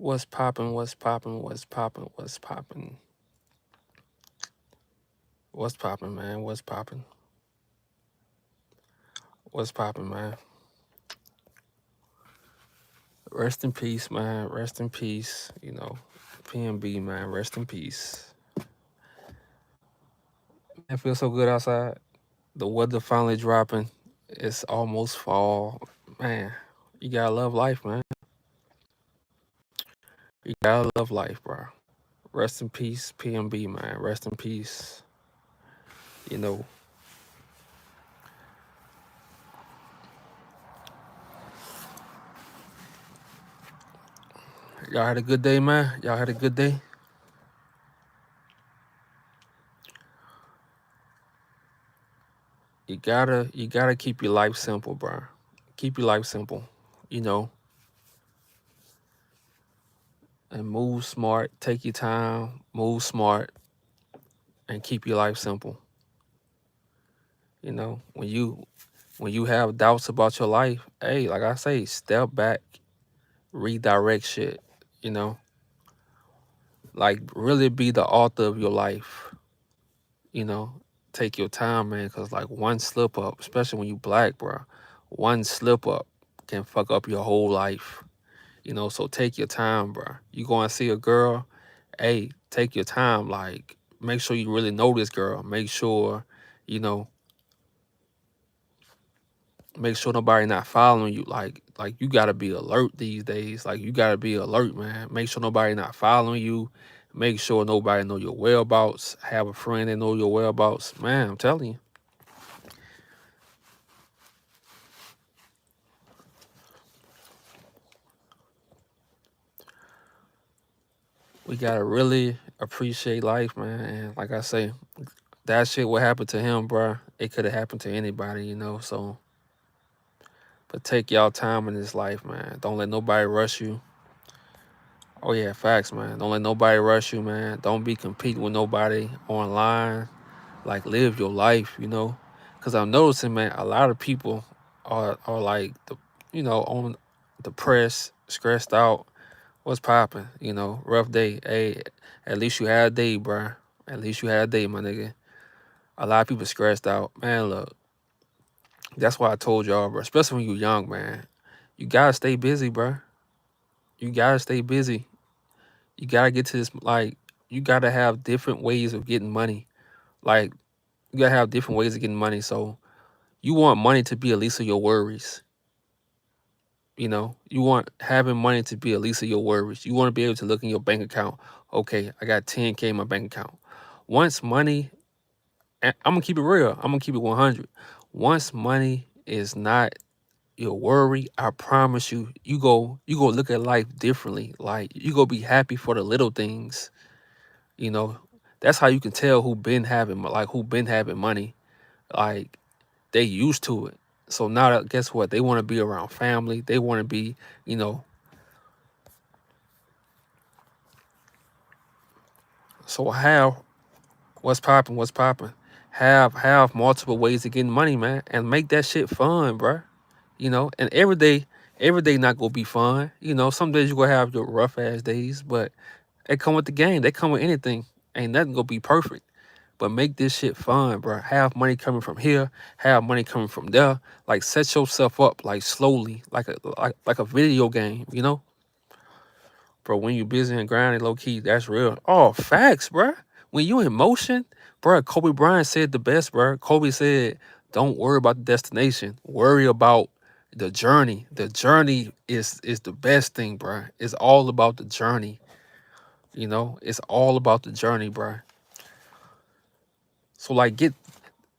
What's poppin'? What's poppin'? What's poppin'? What's poppin'? What's poppin', man? What's poppin'? What's poppin', man? Rest in peace, man. Rest in peace. PNB, man. Rest in peace. It feels so good outside. The weather finally dropping. It's almost fall. Man, you gotta love life, man. You gotta love life, bro. Rest in peace, PNB, man. Rest in peace. You know, y'all had a good day, man. Y'all had a good day. You gotta keep your life simple, bro. Keep your life simple, you know, and move smart. Take your time, move smart, and keep your life simple. When you have doubts about your life, hey, like I say, step back, redirect shit. You know, like really be the author of your life. You know, take your time, man, because like one slip up, especially when you black, bro, one slip up can fuck up your whole life. So take your time, bro. You go and see a girl, hey, take your time. Like, make sure you really know this girl. You know, make sure nobody not following you. Like you gotta be alert these days. Like you gotta be alert, man. Make sure nobody not following you. Make sure nobody know your whereabouts. Have a friend that know your whereabouts. Man, I'm telling you. We gotta really appreciate life, man. And like I say, that shit what happened to him, bro. It could have happened to anybody. So but take y'all time in this life, man. Don't let nobody rush you. Oh yeah, facts, man. Don't let nobody rush you, man. Don't be competing with nobody online. Like live your life. Cause I'm noticing, man, a lot of people are like on depressed, stressed out. What's popping? Rough day. Hey, at least you had a day, bruh. At least you had a day, my nigga. A lot of people stressed out. Man, look, that's why I told y'all, bro. Especially when you're young, man. You gotta stay busy, bruh. You gotta stay busy. You gotta get to this, like, you gotta have different ways of getting money. Like, you gotta have different ways of getting money. So you want money to be at least of your worries. You want having money to be at least of your worries. You want to be able to look in your bank account. Okay, I got 10K in my bank account. Once money, and I'm gonna keep it real. I'm gonna keep it 100. Once money is not your worry, I promise you, you go look at life differently. Like you go be happy for the little things. You know, that's how you can tell who been having money. Like they used to it. So now that guess what? They want to be around family. They want to be, you know. So have what's popping, what's popping. Have multiple ways of getting money, man, and make that shit fun, bruh. And every day not gonna be fun. Some days you gonna have your rough ass days, but they come with the game. They come with anything. Ain't nothing gonna be perfect. But make this shit fun, bro. Have money coming from here, have money coming from there. Like set yourself up like slowly, like a video game. Bro, when you busy and grinding low key, that's real. Oh, facts, bro. When you in motion, bro, Kobe Bryant said the best, bro. Kobe said, don't worry about the destination. Worry about the journey. The journey is the best thing, bro. It's all about the journey. It's all about the journey, bro. So like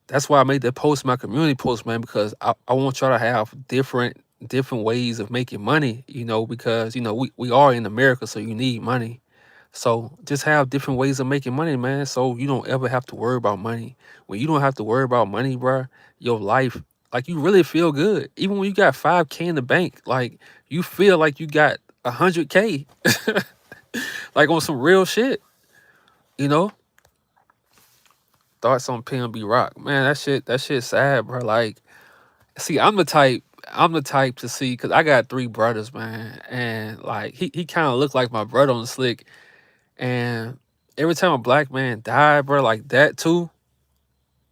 that's why I made that post, my community post, man, because I want y'all to have different ways of making money, because we are in America, so you need money. So just have different ways of making money, man. So you don't ever have to worry about money. When you don't have to worry about money, bruh, your life, like you really feel good. Even when you got 5K in the bank, like you feel like you got 100K, like on some real shit, you know? Thoughts on PNB Rock. Man, that shit sad, bro. Like, see, I'm the type. I'm the type to see because I got 3 brothers, man, and like he kind of looked like my brother on the slick. And every time a black man died, bro, like that too,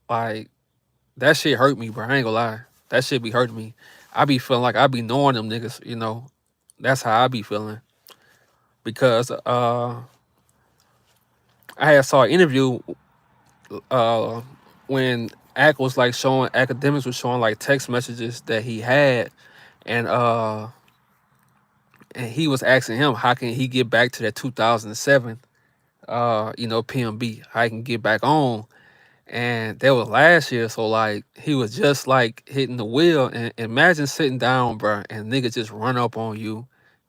like that shit hurt me, bro. I ain't gonna lie, that shit be hurting me. I be feeling like I be knowing them niggas, you know. That's how I be feeling because I had saw an interview uh when Ack was like showing academics was showing like text messages that he had, and he was asking him how can he get back to that 2007 you know, PMB, how he can get back on. And that was last year, so like he was just like hitting the wheel. And imagine sitting down, bro, and niggas just run up on you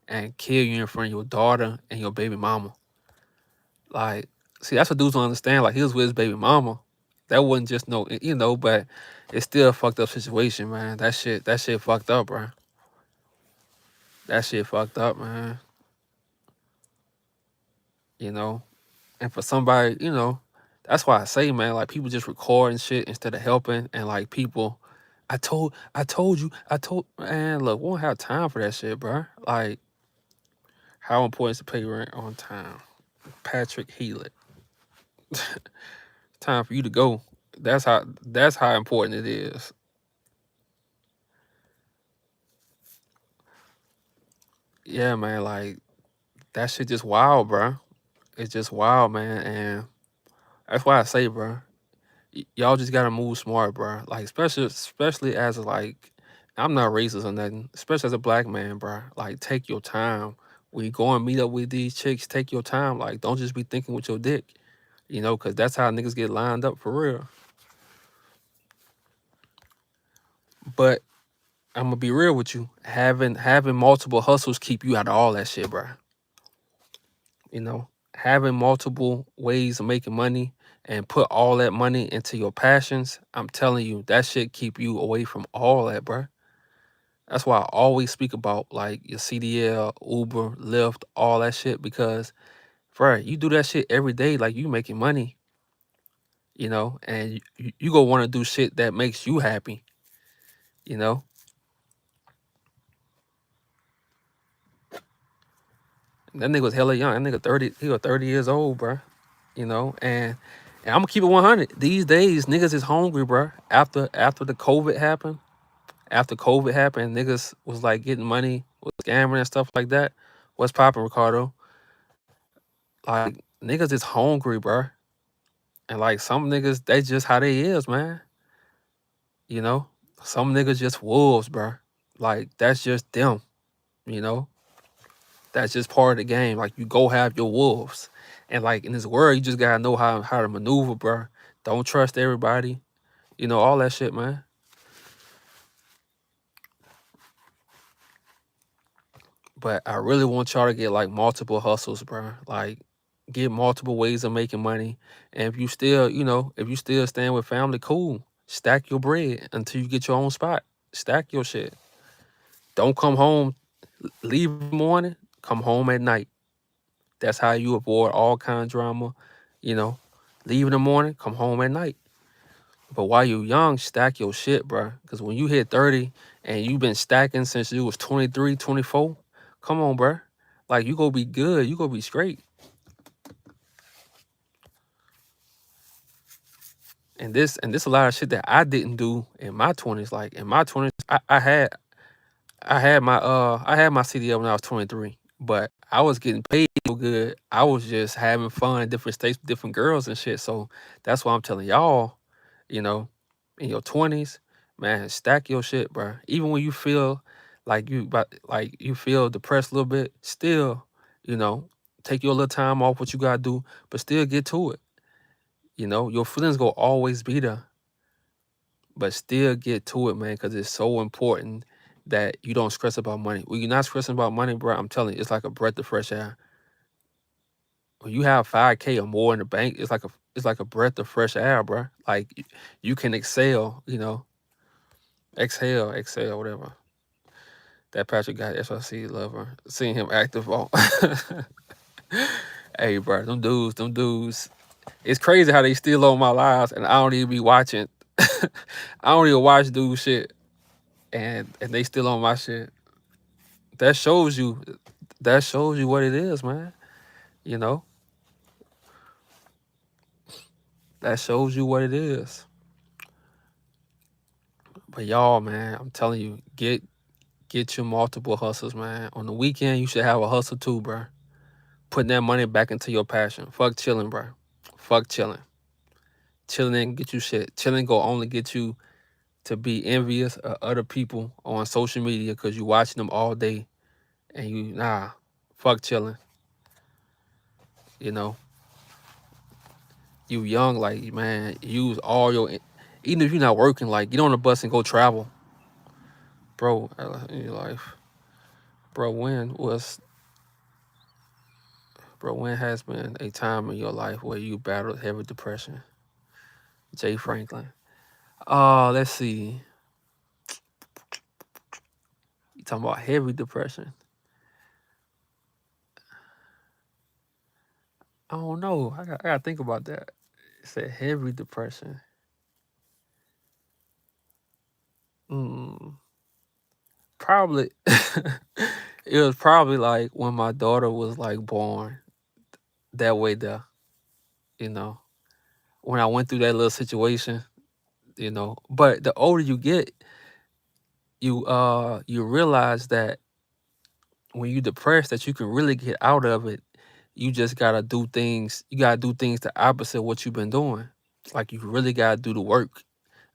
and kill you in front of your daughter and your baby mama. Like, see, that's what dudes don't understand. Like, he was with his baby mama. That wasn't just no, you know, but it's still a fucked up situation, man. That shit fucked up, bro. That shit fucked up, man. You know, and for somebody, you know, that's why I say, man, like people just recording shit instead of helping, and like people, I told, man, look, we don't have time for that shit, bro. Like, how important is to pay rent on time? Patrick Healy, time for you to go. That's how important it is. Yeah, man, like that shit just wild, bro. It's just wild, man, and that's why I say, bro, y'all just gotta move smart, bro. Like especially as like, I'm not racist or nothing. Especially as a black man, bro. Like take your time when you go and meet up with these chicks. Take your time. Like don't just be thinking with your dick, you know, because that's how niggas get lined up for real. But I'm gonna be real with you. Having multiple hustles keep you out of all that shit, bro. You know, having multiple ways of making money and put all that money into your passions. I'm telling you, that shit keep you away from all that, bro. That's why I always speak about like your CDL, Uber, Lyft, all that shit because, bro, you do that shit every day, like you making money, you know, and you go want to do shit that makes you happy, you know. That nigga was hella young. That nigga 30, he was 30 years old, bro. You know, and I'm gonna keep it 100. These days, niggas is hungry, bro. After the COVID happened, niggas was like getting money, was scamming and stuff like that. What's poppin', Ricardo? Like niggas is hungry, bro. And like some niggas, they just how they is, man. You know, some niggas just wolves, bro. Like that's just them. You know, that's just part of the game. Like you go have your wolves, and like in this world, you just gotta know how to maneuver, bro. Don't trust everybody. You know all that shit, man. But I really want y'all to get like multiple hustles, bro. Like get multiple ways of making money. And if you still, you know, if you still staying with family, cool. Stack your bread until you get your own spot. Stack your shit. Don't come home, leave in the morning, come home at night. That's how you avoid all kind of drama. You know, leave in the morning, come home at night. But while you young, stack your shit, bro. Because when you hit 30 and you been stacking since you was 23, 24, come on, bro. Like you gonna be good. You gonna be straight. And this a lot of shit that I didn't do in my 20s. Like in my 20s, I had my CDL when I was 23, but I was getting paid so good. I was just having fun in different states with different girls and shit. So that's why I'm telling y'all, you know, in your 20s, man, stack your shit, bro. Even when you feel like you feel depressed a little bit, still, you know, take your little time off what you gotta do, but still get to it. You know, your feelings go always be there, but still get to it, man, because it's so important that you don't stress about money. When you're not stressing about money, bro, I'm telling you, it's like a breath of fresh air. When you have 5K or more in the bank, it's like a breath of fresh air, bro. Like you can exhale, you know, exhale, whatever. That Patrick guy, SRC lover, seeing him active on. Hey, bro, them dudes. It's crazy how they steal on my lives, and I don't even be watching. I don't even watch dude shit. and they still on my shit. That shows you that shows you what it is, man. You know, that shows you what it is. But y'all, man, I'm telling you, get your multiple hustles, man. On the weekend, you should have a hustle too, bro. Putting that money back into your passion. Fuck chilling, bro. Fuck chilling. Chilling ain't get you shit. Chilling go only get you to be envious of other people on social media because you watching them all day and you fuck chilling. You know, you young, like man, use all your even if you're not working, like get on the bus and go travel, bro. In your life, bro. When has been a time in your life where you battled heavy depression? Jay Franklin. Let's see. You talking about heavy depression? I don't know. I gotta think about that. It said heavy depression. Mm, probably. It was probably like when my daughter was like born. That way there, you know. When I went through that little situation, you know. But the older you get, you realize that when you depressed that you can really get out of it. You just gotta do things. You gotta do things the opposite of what you've been doing. Like you really gotta do the work,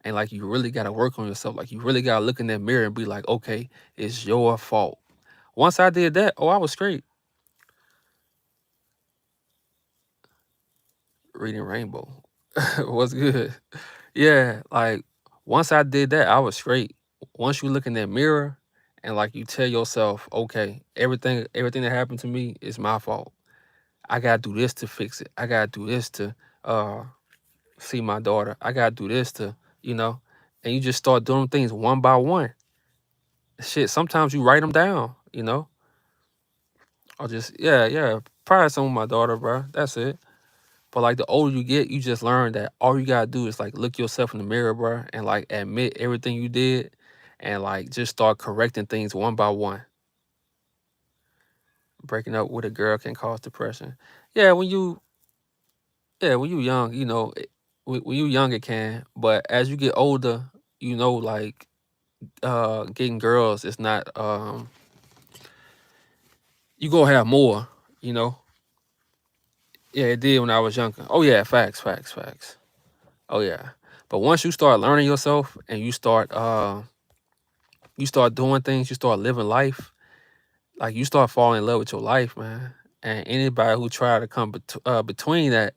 and like you really gotta work on yourself. Like you really gotta look in that mirror and be like, okay, it's your fault. Once I did that, oh, I was straight. Reading Rainbow was good. Yeah, like once I did that, I was straight. Once you look in that mirror and like you tell yourself, okay, everything that happened to me is my fault. I gotta do this to fix it. I gotta do this to uh see my daughter. I gotta do this to, you know, and you just start doing things one by one. Shit, sometimes you write them down, you know, or just yeah. Probably some with my daughter, bro. That's it. But like the older you get, you just learn that all you gotta do is like look yourself in the mirror, bro, and like admit everything you did, and like just start correcting things one by one. Breaking up with a girl can cause depression. Yeah, when you young, you know, when you young it can, but as you get older, you know, like getting girls is not you gonna have more, you know. Yeah, it did when I was younger. Oh yeah, facts. Oh yeah. But once you start learning yourself and you start doing things, you start living life, like you start falling in love with your life, man. And anybody who try to come between that,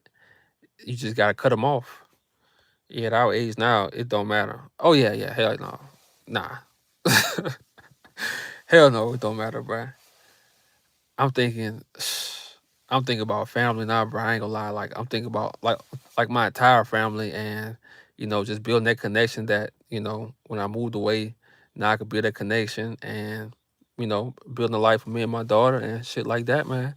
you just gotta cut them off. Yeah, at our age now, it don't matter. Oh yeah, hell no, nah, hell no, it don't matter, bro. I'm thinking, I'm thinking about family now, bro. I ain't gonna lie, like I'm thinking about like my entire family, and you know, just building that connection that you know when I moved away, now I could build that connection and you know building a life for me and my daughter and shit like that, man.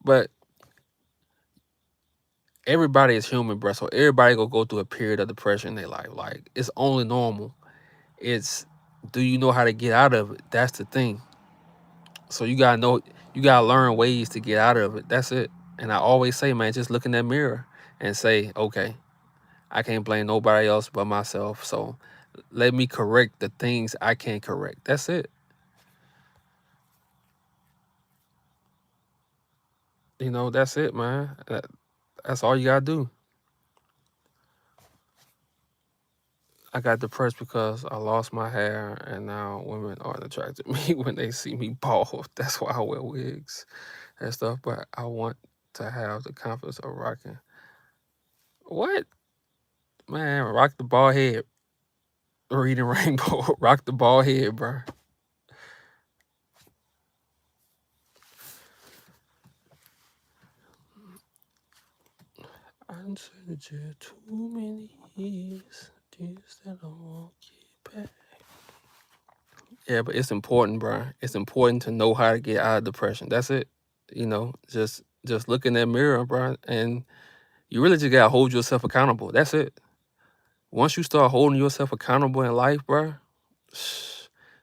But everybody is human, bro. So everybody gonna go through a period of depression in their life. Like it's only normal. It's do you know how to get out of it? That's the thing. So you gotta learn ways to get out of it. That's it. And I always say, man, just look in that mirror and say, okay, I can't blame nobody else but myself. So let me correct the things I can't correct. That's it. You know, that's it, man. That's all you gotta do. I got depressed because I lost my hair, and now women aren't attracted to me when they see me bald. That's why I wear wigs and stuff. But I want to have the confidence of rocking. What? Man, rock the bald head. Reading Rainbow. Rock the bald head, bro. Answered you too many years. Things that I won't get back. Yeah, but it's important, bro. It's important to know how to get out of depression. That's it. You know, just look in that mirror, bro, and you really just gotta hold yourself accountable. That's it. Once you start holding yourself accountable in life, bruh,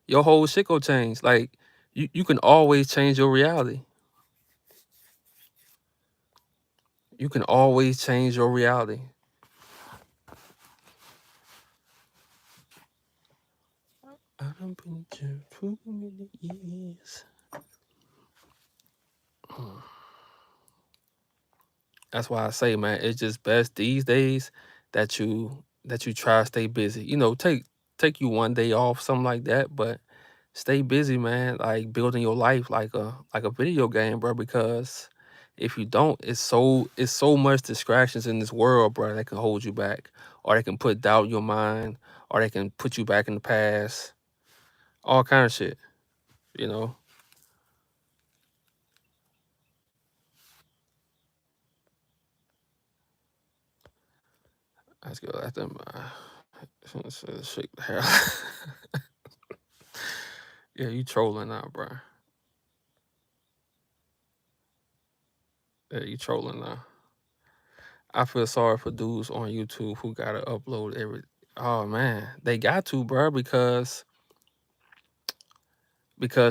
your whole shit go change. Like you can always change your reality. You can always change your reality. I done been to too many years. That's why I say, man, it's just best these days that you try to stay busy. Take you one day off, something like that, but stay busy, man. Like building your life like a video game, bro. Because if you don't, it's so much distractions in this world, bro, that can hold you back, or they can put doubt in your mind, or they can put you back in the past, all kind of shit. You know. Let's go at them. Shake the hair. Yeah, you trolling now, bro. Yeah, you trolling now. I feel sorry for dudes on YouTube who gotta upload every. Oh man, they got to, bro, because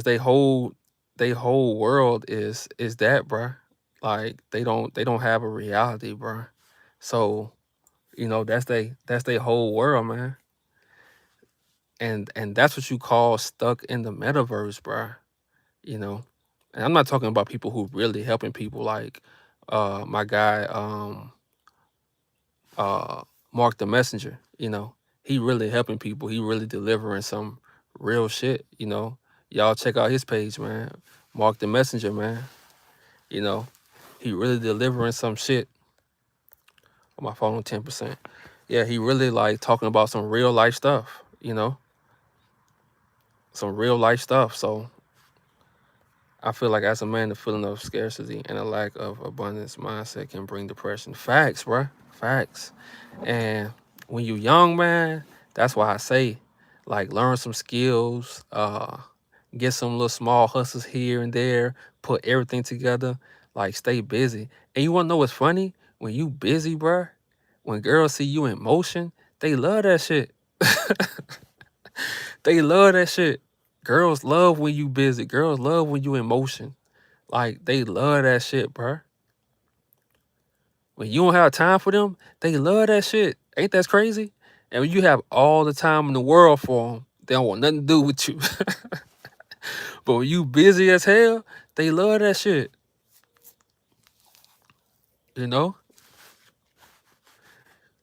they whole world is that, bro. Like they don't have a reality, bro. So that's they whole world, man. And that's what you call stuck in the metaverse, bro. You know, and I'm not talking about people who really helping people like my guy uh Mark the Messenger. He really helping people. He really delivering some real shit. Y'all check out his page, man. Mark the Messenger, man. You know, he really delivering some shit. On my phone on 10%. Yeah, he really like talking about some real life stuff. Some real life stuff. So I feel like as a man, the feeling of scarcity and a lack of abundance mindset can bring depression. Facts, bruh. Facts. And when you young, man, that's why I say, like, learn some skills, get some little small hustles here and there, put everything together, like, stay busy. And you wanna know what's funny? When you busy, bruh, when girls see you in motion, they love that shit. They love that shit. Girls love when you busy. Girls love when you in motion. Like they love that shit, bruh. When you don't have time for them, they love that shit. Ain't that crazy? And when you have all the time in the world for them, they don't want nothing to do with you. But when you busy as hell, they love that shit. You know?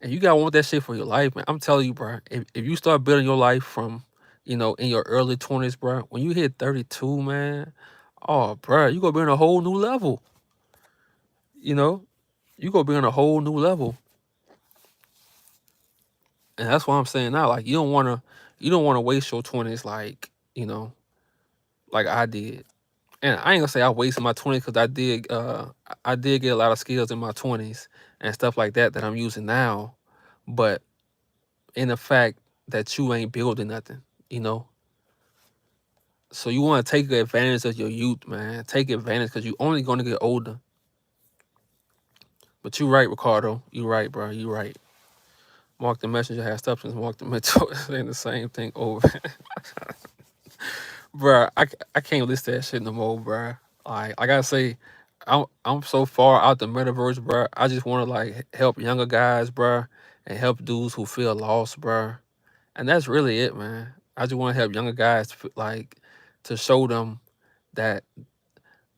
And you gotta want that shit for your life, man. I'm telling you, bro. If you start building your life from, in your early 20s, bro, when you hit 32, man, oh, bro, you gonna be on a whole new level. You know? You gonna be on a whole new level. And that's what I'm saying now. Like you don't wanna waste your 20s like I did. And I ain't gonna say I wasted my 20s because I did get a lot of skills in my 20s and stuff like that I'm using now. But in the fact that you ain't building nothing, you know. So you wanna take advantage of your youth, man. Take advantage because you only gonna get older. But you right, Ricardo. You right, bro. You right. Mark the messenger has substance. Mark the mentor saying the same thing over. Bruh, I can't listen to that shit no more, bruh. Like I gotta say, I'm so far out the metaverse, bruh. I just want to like help younger guys, bruh, and help dudes who feel lost, bruh. And that's really it, man. I just want to help younger guys like to show them that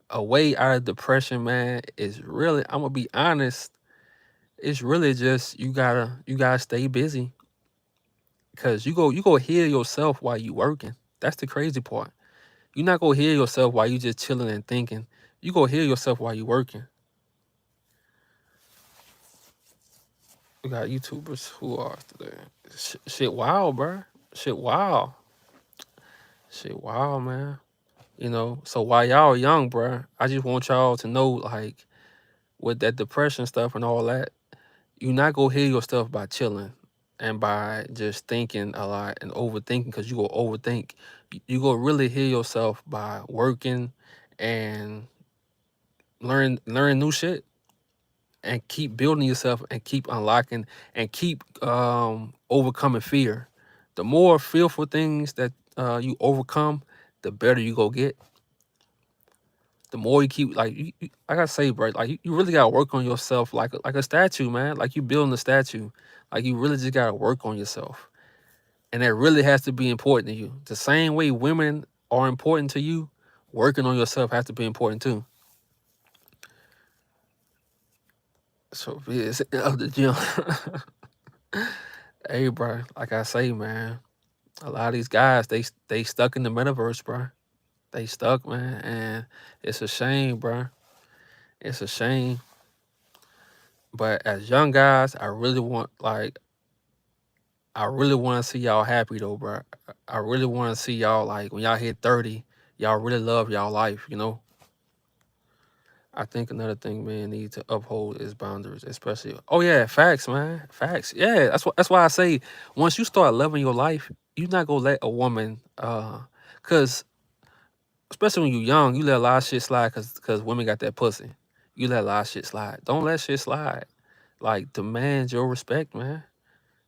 a way out of depression, man, is really. I'm gonna be honest. It's really just you gotta stay busy, cause you go heal yourself while you working. That's the crazy part. You're not gonna heal yourself while you just chilling and thinking. You go heal yourself while you working. We got YouTubers who are today. Shit wild, bruh. Shit wild. Shit wild, man. So while y'all young, bruh, I just want y'all to know, like, with that depression stuff and all that, you not gonna heal yourself by chilling and by just thinking a lot and overthinking, because you go overthink. You go really heal yourself by working and learn new shit. and keep building yourself and keep unlocking and keep overcoming fear. The more fearful things that you overcome, the better you go get. The more you keep like like I say, bro, like you really gotta work on yourself like a statue, man. Like you building a statue. Like you really just gotta work on yourself. And that really has to be important to you. The same way women are important to you, working on yourself has to be important too. So it's of the gym. Hey, bro, like I say, man, a lot of these guys they stuck in the metaverse, bro. They stuck, man, and it's a shame, bro. It's a shame. But as young guys, I really want to see y'all happy though, bro. I really want to see y'all like when y'all hit 30, y'all really love y'all life, you know. I think another thing men need to uphold is boundaries, especially. Oh yeah, facts, man, facts. Yeah, that's why I say once you start loving your life, you're not gonna let a woman, cause especially when you're young, you let a lot of shit slide, cause women got that pussy. You let a lot of shit slide. Don't let shit slide. Like demand your respect, man.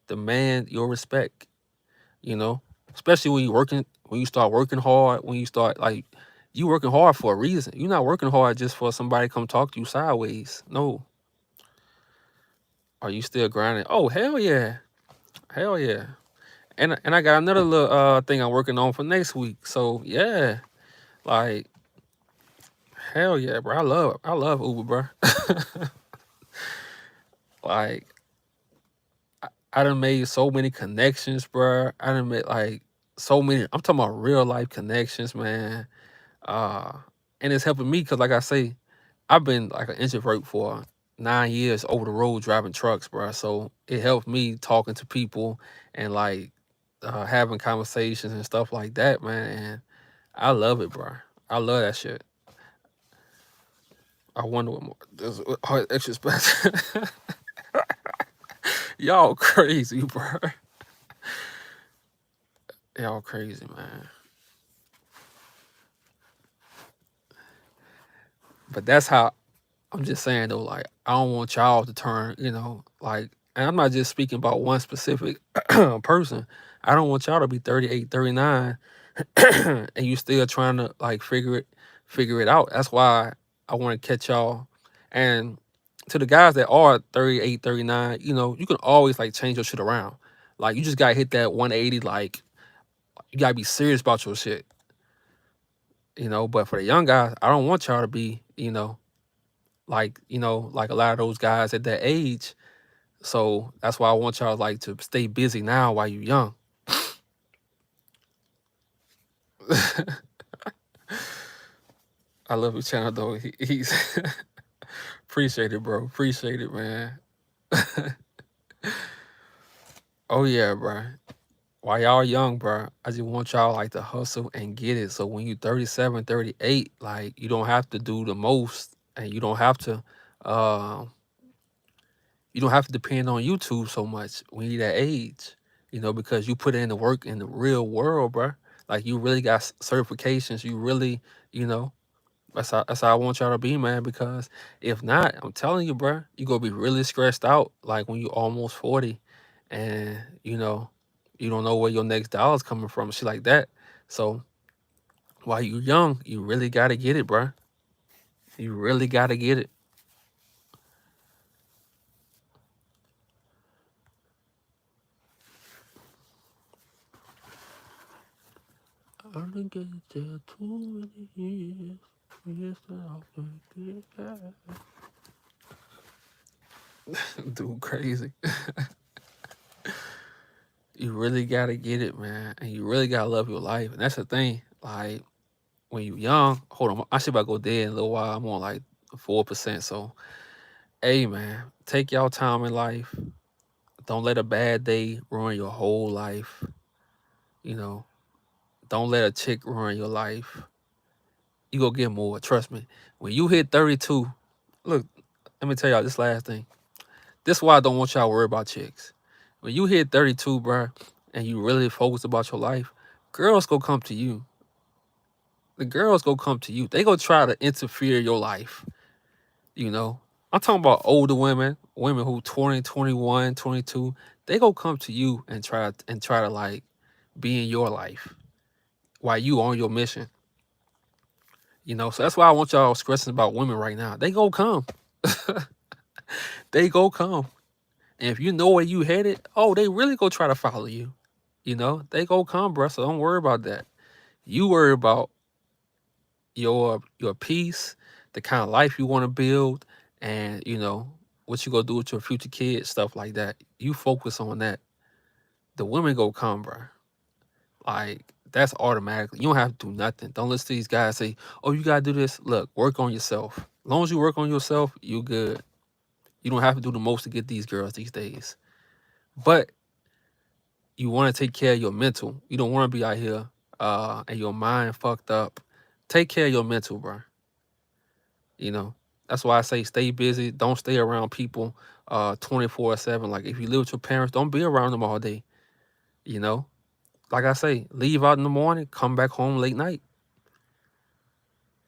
Demand your respect. You know, especially when you working, when you start working hard, when you start like you working hard for a reason. You're not working hard just for somebody to come talk to you sideways. No. Are you still grinding? Oh hell yeah. Hell yeah. And I got another little thing I'm working on for next week. So yeah. Like hell yeah, bro. I love Uber, bro. Like I done made so many connections, bro. I done made like so many. I'm talking about real life connections, man. Uh, and it's helping me because, like I say, I've been like an introvert for 9 years over the road driving trucks, bro. So it helped me talking to people and like having conversations and stuff like that, man. And I love it, bro. I love that shit. I wonder what more. There's extra special. Y'all crazy, bro. Y'all crazy, man. But that's how I'm just saying though, like I don't want y'all to turn, like, and I'm not just speaking about one specific person. I don't want y'all to be 38, 39, and you still trying to like figure it out. That's why I want to catch y'all. And to the guys that are 38, 39, you can always like change your shit around. Like you just gotta hit that 180, like you gotta be serious about your shit, but for the young guys, I don't want y'all to be, like a lot of those guys at that age. So that's why I want y'all like to stay busy now while you're young. I love your channel though. He's appreciate it, bro. Appreciate it, man. Oh yeah, bro. While y'all young, bro, I just want y'all like to hustle and get it. So when you 37, 38, like you don't have to do the most, and uh you don't have to depend on YouTube so much when you're that age, because you put in the work in the real world, bro. Like you really got certifications. You really, you know, that's how I want y'all to be, man. Because if not, I'm telling you, bro, you gonna be really stressed out. Like when you almost 40, and you don't know where your next dollar's coming from, shit like that. So while you young, you really gotta get it, bro. You really gotta get it. I didn't get it there too many years. Yes, I'll forget that. Dude, crazy. You really gotta get it, man, and you really gotta love your life, and that's the thing. Like when you young, hold on, I should about to go dead in a little while. I'm on like 4%. So, hey, man, take y'all time in life. Don't let a bad day ruin your whole life. You know, don't let a chick ruin your life. You go get more. Trust me. When you hit 32, look, let me tell y'all this last thing. This is why I don't want y'all to worry about chicks. When you hit 32, bro, and you really focus about your life, girls go come to you. The girls go come to you. They go try to interfere in your life, you know. I'm talking about older women, women who 20, 21, 22. They go come to you and try to like be in your life while you on your mission. You know, so that's why I want y'all stressing about women right now. They go come. They go come. And if you know where you headed, oh, they really go try to follow you. You know, they go come, bro. So don't worry about that. You worry about your peace, the kind of life you want to build, and you know what you gonna do with your future kids, stuff like that. You focus on that. The women go come, bro. Like that's automatically. You don't have to do nothing. Don't listen to these guys say, "Oh, you gotta do this." Look, work on yourself. As long as you work on yourself, you good. You don't have to do the most to get these girls these days. But you want to take care of your mental. You don't want to be out here and your mind fucked up. Take care of your mental, bro. You know, that's why I say stay busy. Don't stay around people 24/7. Like if you live with your parents, don't be around them all day. You know, like I say, leave out in the morning, come back home late night.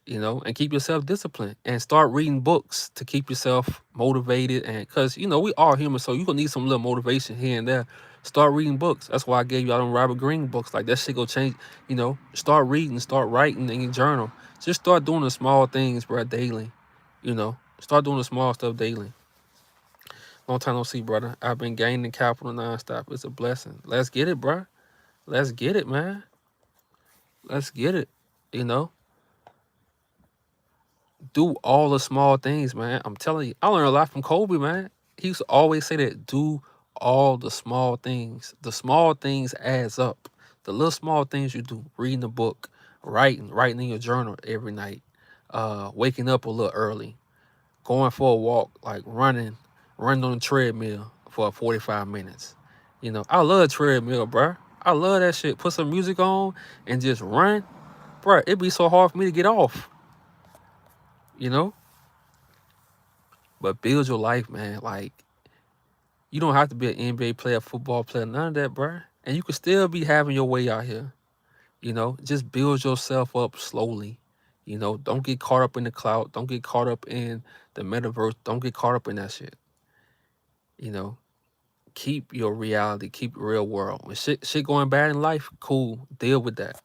You know, and keep yourself disciplined and start reading books to keep yourself motivated. And because, you know, we are human, so you're going to need some little motivation here and there. Start reading books. That's why I gave you all them Robert Greene books. Like that shit go change, you know, start reading, start writing in your journal. Just start doing the small things, bro, daily. You know, start doing the small stuff daily. Long time no see, brother. I've been gaining capital nonstop. It's a blessing. Let's get it, bro. Let's get it, man. Let's get it. You know, do all the small things, man. I'm telling you, I learned a lot from Kobe, man. He used to always say that do all the small things. The small things adds up. The little small things you do, reading a book, writing in your journal every night, waking up a little early, going for a walk, like running on the treadmill for 45 minutes. You know, I love treadmill, bruh. I love that shit. Put some music on and just run. Bruh, it'd be so hard for me to get off, you know? But build your life, man. Like, you don't have to be an NBA player, football player, none of that, bruh. And you can still be having your way out here. You know, just build yourself up slowly. You know, don't get caught up in the cloud. Don't get caught up in the metaverse. Don't get caught up in that shit. You know, keep your reality, keep your real world. When shit going bad in life, cool, deal with that.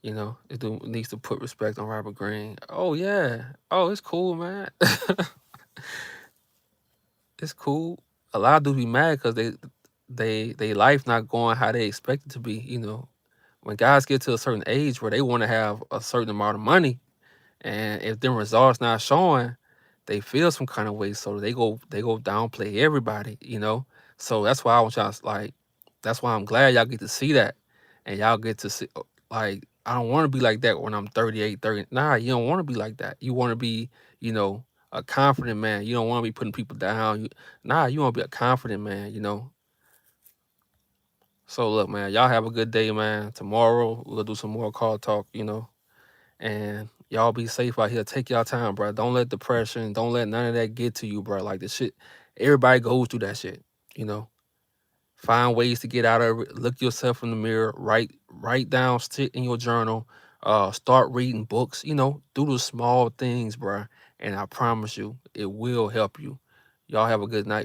You know, needs to put respect on Robert Greene. Oh yeah, oh it's cool, man. It's cool. A lot of dudes be mad because they life not going how they expect it to be. You know, when guys get to a certain age where they want to have a certain amount of money, and if them results not showing, they feel some kind of way. So they go downplay everybody, you know. So that's why I want y'all like. That's why I'm glad y'all get to see that, and y'all get to see like I don't want to be like that when I'm 38, 30. Nah, you don't want to be like that. You want to be, you know, a confident man. You don't want to be putting people down. You want to be a confident man. You know. So look, man, y'all have a good day, man. Tomorrow we'll do some more call talk. You know. And y'all be safe out here. Take y'all time, bro. Don't let depression, don't let none of that get to you, bro. Like the shit, everybody goes through that shit. You know, find ways to get out of it. Look yourself in the mirror. Write down, sit in your journal. Start reading books. You know, do the small things, bro. And I promise you, it will help you. Y'all have a good night.